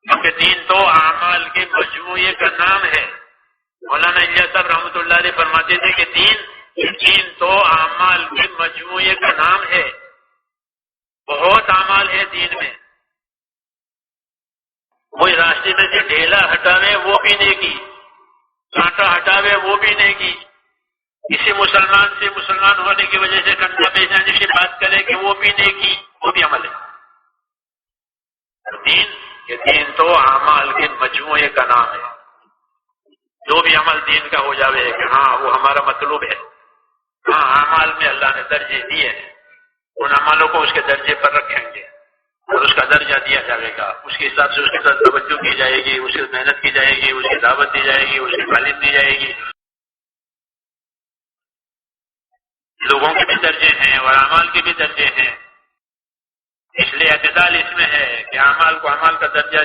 کیونکہ دین تو اعمال کے مجموعے کا نام ہے۔ مولانا الیاس صاحب رحمۃ اللہ علیہ فرماتے تھے کہ دین تو اعمال کے مجموعے کا نام ہے۔ بہت اعمال ہے دین میں۔ کوئی راستے میں سے ڈھیلا ہٹاوے وہ بھی نیکی، کانٹا ہٹاوے وہ بھی نیکی، کسی مسلمان سے مسلمان ہونے کی وجہ سے کنڈا بیچانے کی بات کرے کہ وہ بھی نیکی، وہ بھی عمل ہے۔ دین تو اعمال کے مجموعے کا نام ہے۔ جو بھی عمل دین کا ہو جاوے کہ ہاں وہ ہمارا مطلوب ہے، ہاں اعمال میں اللہ نے درجے دیے ہیں، ان عملوں کو اس کے درجے پر رکھیں گے اور اس کا درجہ دیا جائے گا، اس کے حساب سے اس کے ساتھ توجہ کی جائے گی، اس کی محنت کی جائے گی، اس کی دعوت دی جائے گی، اس کی تعلیم دی جائے گی۔ لوگوں کے بھی درجے ہیں اور اعمال کے بھی درجے ہیں، اس لیے اعتدال اس میں ہے کہ اعمال کو اعمال کا درجہ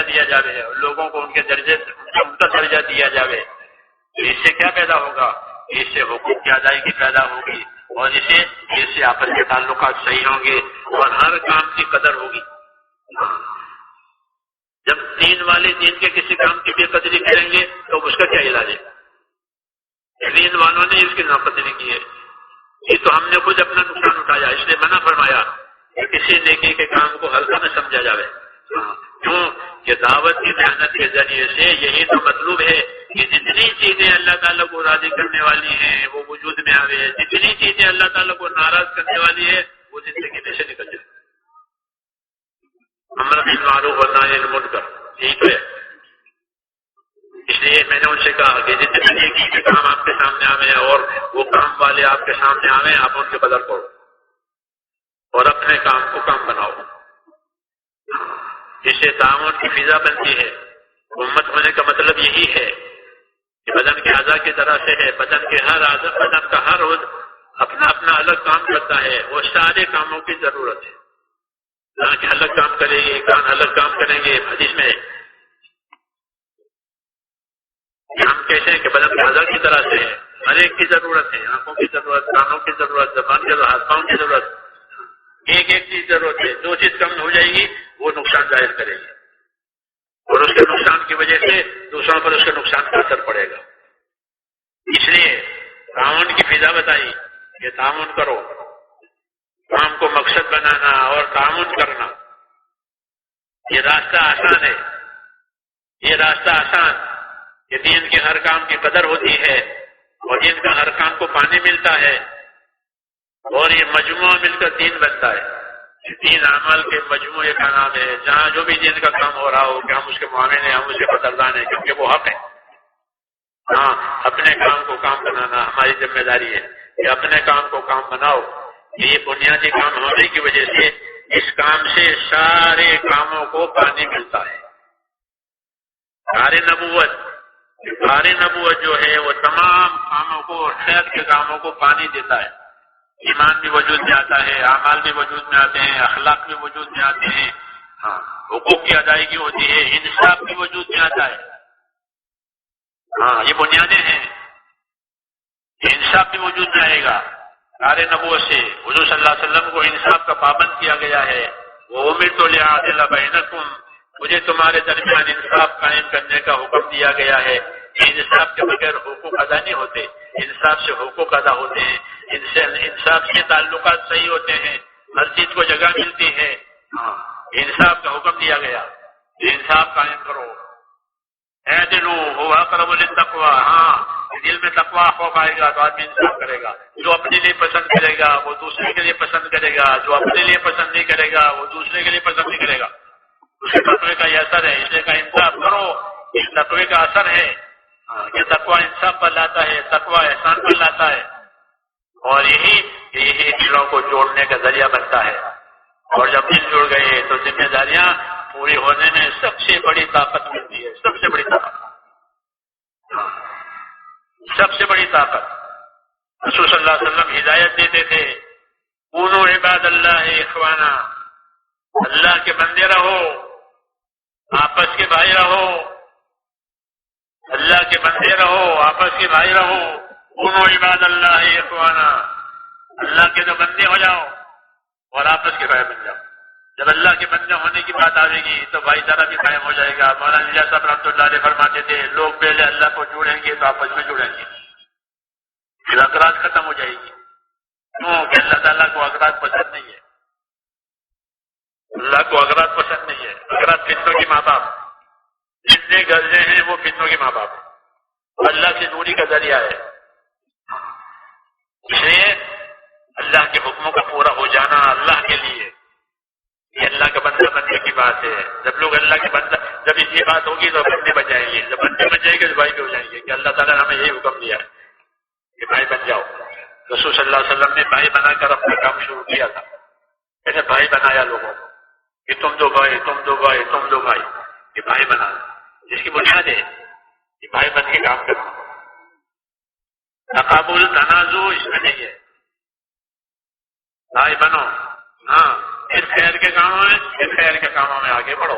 دیا جاوے اور لوگوں کو ان کے درجے ان کا درجہ دیا جاوے۔ اس سے کیا پیدا ہوگا؟ اس سے حقوق کی ادائیگی پیدا ہوگی اور اس سے آپس کے تعلقات صحیح ہوں گے اور ہر کام کی قدر ہوگی۔ جب دین والے دین کے کسی کام کی بے قدری کریں گے تو اس کا کیا علاج ہے؟ دین والوں نے اس کی ناقدری کی ہے، یہ تو ہم نے خود اپنا نقصان اٹھایا، اس لیے منع فرمایا کہ کسی نیکی کے کام کو ہلکا نہ سمجھا جائے۔ کیوں کہ دعوت کی محنت کے ذریعے سے یہی تو مطلوب ہے کہ جتنی چیزیں اللہ تعالیٰ کو راضی کرنے والی ہیں وہ وجود میں آوے، جتنی چیزیں اللہ تعالیٰ کو ناراض کرنے والی ہے وہ زندگی میں سے نکل جائے۔ امر بالمعروف ونہی عن المنکر، ٹھیک ہے۔ اس لیے میں نے ان سے کہا کہ جتنے نیکی کے کام آپ کے سامنے آوے اور وہ کام والے آپ کے سامنے آوے آپ ان کی قدر کرو اور اپنے کام کو کام بناؤ۔ اس سے تعاون کی فضا بنتی ہے۔ امت ہونے کا مطلب یہی ہے کہ بدن کے اعضاء کی طرح سے ہے، بدن کا ہر عضو اپنا اپنا الگ کام کرتا ہے، وہ سارے کاموں کی ضرورت ہے۔ آنکھ الگ کام کرے گی، کان الگ کام کریں گے۔ حدیث میں ہم کہتے ہیں کہ بدن کے اعضاء کی طرح سے ہے، ہر ایک کی ضرورت ہے، آنکھوں کی ضرورت، کانوں کی ضرورت، زبان کی ضرورت، ہاتھ پاؤں کی ضرورت، ایک چیز ضرورت ہے۔ جو چیز کم ہو جائے گی وہ نقصان ظاہر کرے گی اور اس کے نقصان کی وجہ سے دوسروں پر اس کے نقصان کا اثر پڑے گا۔ اس لیے تعاون کی فضا بتائی کہ تعاون کرو، کام کو مقصد بنانا اور تعاون کرنا، یہ راستہ آسان ہے، یہ راستہ آسان کہ دین کے ہر کام کی قدر ہوتی ہے اور دین کا ہر کام کو پانی ملتا ہے اور یہ مجموعہ مل کر دین بنتا ہے۔ دین اعمال کے مجموعے کا نام ہے۔ جہاں جو بھی دین کا کام ہو رہا ہو کہ ہم اس کے معاون ہیں، ہم اس کے قدردان ہیں کیونکہ وہ حق ہے۔ ہاں، اپنے کام کو کام بنانا ہماری ذمہ داری ہے کہ اپنے کام کو کام بناؤ۔ یہ بنیادی کام ہونے کی وجہ سے اس کام سے سارے کاموں کو پانی ملتا ہے۔ کار نبوت جو ہے وہ تمام کاموں کو، خیر کے کاموں کو پانی دیتا ہے۔ ایمان بھی وجود میں آتا ہے، اعمال بھی وجود میں آتے ہیں، اخلاق بھی وجود میں آتے ہیں، حقوق کی ادائیگی ہوتی ہے، انصاف بھی وجود میں آتا ہے۔ یہ بنیادیں ہیں، انصاف بھی وجود میں آئے گا۔ کار نبوت سے حضور صلی اللہ علیہ وسلم کو انصاف کا پابند کیا گیا ہے۔ وَأُمِرْتُ لِأَعْدِلَ بَيْنَكُمْ، مجھے تمہارے درمیان انصاف قائم کرنے کا حکم دیا گیا ہے۔ انصاف کے بغیر حقوق ادا نہیں ہوتے، انصاف سے حقوق ادا ہوتے ہیں، انصاف سے تعلقات صحیح ہوتے ہیں، ہر چیز کو جگہ ملتی ہے۔ انصاف کا حکم دیا گیا، انصاف قائم کرو۔ اعدلوا هو اقرب للتقوى، دل میں تقویٰ خوف آئے گا تو آدمی انصاف کرے گا۔ جو اپنے لیے پسند کرے گا وہ دوسرے کے لیے پسند کرے گا، جو اپنے لیے پسند نہیں کرے گا وہ دوسرے کے لیے پسند نہیں کرے گا۔ اس کے تقوی کا یہ اثر ہے، اس لیے کا انصاف کرو، اس تقوی کا اثر ہے۔ یہ تقویٰ انصاف پر لاتا ہے، تقویٰ احسان پر لاتا ہے اور یہی دلوں کو جوڑنے کا ذریعہ بنتا ہے۔ اور جب دل جڑ گئے تو ذمہ داریاں پوری ہونے میں سب سے بڑی طاقت ملتی ہے، سب سے بڑی طاقت، سب سے بڑی طاقت۔ رسول صلی اللہ علیہ وسلم ہدایت دیتے تھے، کونوا عباد اللہ اخوانا، اللہ کے بندے رہو، آپس کے بھائی رہو، اللہ کے بندے رہو، آپس کے بھائی رہو۔ کونوا عباد اللہ اخوانا، اللہ کے جو بندے ہو جاؤ اور آپس کے بھائی بن جاؤ۔ جب اللہ کے بندے ہونے کی بات آئے گی تو بھائی چارہ بھی قائم ہو جائے گا. مولانا الیاس صاحب رحمۃ اللہ علیہ فرماتے تھے لوگ پہلے اللہ کو جوڑیں گے تو آپس میں جڑیں گے, پھر اغراض ختم ہو جائے گی. کیوں کہ اللہ تعالیٰ کو اغراض پسند نہیں ہے. اللہ کو اغراض پسند نہیں ہے. اغراض فتنوں کے ماں باپ, جتنے غرضے ہیں وہ فتنوں کے ماں باپ, اللہ کی دوری کا ذریعہ ہے. اس لیے اللہ کے حکموں کا پورا ہو جانا اللہ کے لیے یہ اللہ کا بندہ بننے کی بات ہے. جب لوگ اللہ کے بندہ, جب اس یہ بات ہوگی تو بندے بن جائیں گے. جب بندے بن جائیں گے تو بھائی بھی ہو جائیں گے کہ اللہ تعالیٰ نے ہمیں یہی حکم دیا ہے کہ بھائی بن جاؤ. رسول صلی اللہ علیہ وسلم نے بھائی بنا کر اپنا کام شروع کیا تھا. ایسے بھائی بنایا لوگوں کو کہ تم دو بھائی, تم دو بھائی, تم دو بھائی, یہ بھائی بنا, جس کی بنیاد ہے کہ بھائی بن کے کام کرنا. تقابل تنازع اس میں نہیں ہے. بھائی بنو, ہاں, پھر خیر کے کاموں میں آگے بڑھو.